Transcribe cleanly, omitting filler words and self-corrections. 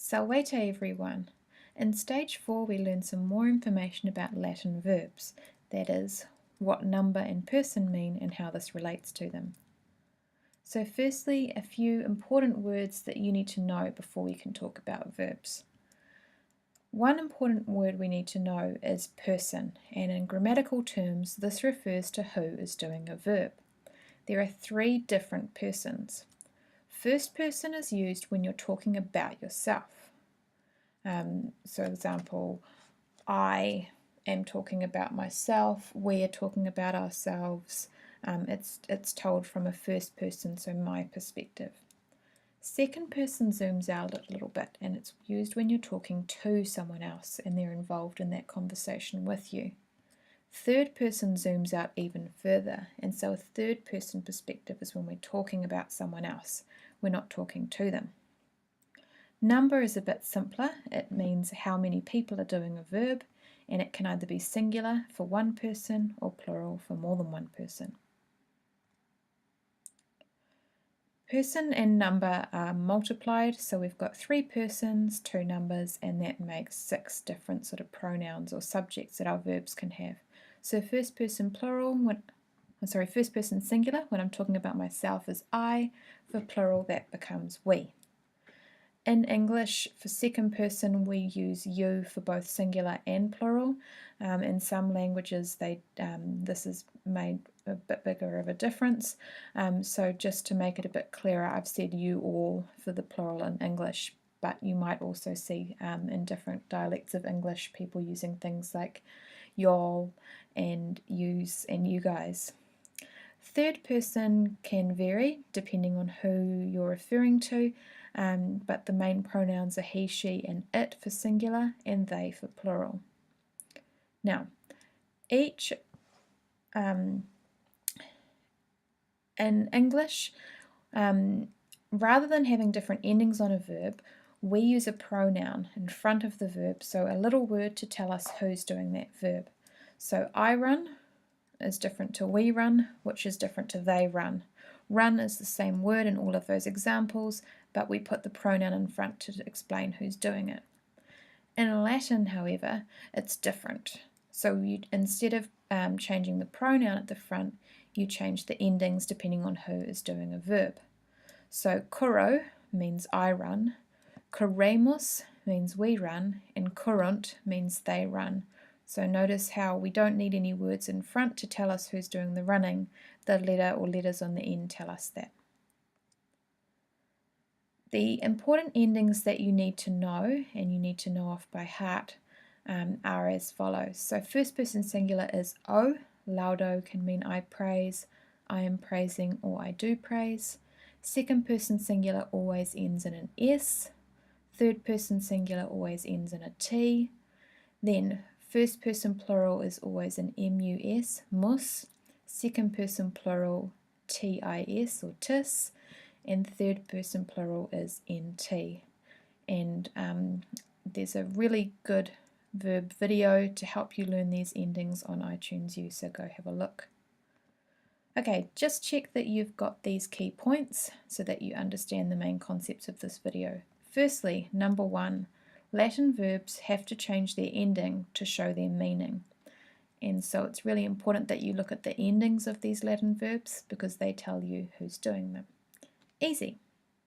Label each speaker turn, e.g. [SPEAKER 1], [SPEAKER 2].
[SPEAKER 1] Salvete everyone! In stage 4 we learn some more information about Latin verbs, that is, what number and person mean and how this relates to them. So firstly, a few important words that you need to know before we can talk about verbs. One important word we need to know is person, and in grammatical terms this refers to who is doing a verb. There are 3 different persons. First person is used when you're talking about yourself. So example, I am talking about myself, we are talking about ourselves. It's told from a first person, so my perspective. Second person zooms out a little bit, and it's used when you're talking to someone else and they're involved in that conversation with you. Third person zooms out even further, and so a third person perspective is when we're talking about someone else. We're not talking to them. Number is a bit simpler. It means how many people are doing a verb, and it can either be singular for one person or plural for more than one person. Person and number are multiplied, so we've got 3 persons, 2 numbers, and that makes 6 different sort of pronouns or subjects that our verbs can have. So first person singular, when I'm talking about myself, is I. For plural, that becomes we. In English, for second person, we use you for both singular and plural. In some languages, this is made a bit bigger of a difference. So just to make it a bit clearer, I've said you all for the plural in English, but you might also see in different dialects of English people using things like y'all and yous and you guys. Third person can vary depending on who you're referring to, but the main pronouns are he, she, and it for singular and they for plural. Now, in English, rather than having different endings on a verb, we use a pronoun in front of the verb, so a little word to tell us who's doing that verb. So I run is different to we run, which is different to they run. Run is the same word in all of those examples, but we put the pronoun in front to explain who's doing it. In Latin, however, it's different. So instead of changing the pronoun at the front, you change the endings depending on who is doing a verb. So corro means I run, corremos means we run, and currunt means they run. So notice how we don't need any words in front to tell us who's doing the running. The letter or letters on the end tell us that. The important endings that you need to know, and you need to know off by heart, are as follows. So first person singular is O. Laudo can mean I praise, I am praising, or I do praise. Second person singular always ends in an S. Third person singular always ends in a T. Then first person plural is always an MUS, mus. Second person plural TIS or tis. And third person plural is NT. And there's a really good verb video to help you learn these endings on iTunes U, so go have a look. Okay, just check that you've got these key points so that you understand the main concepts of this video. Firstly, number 1, Latin verbs have to change their ending to show their meaning. And so it's really important that you look at the endings of these Latin verbs because they tell you who's doing them. Easy.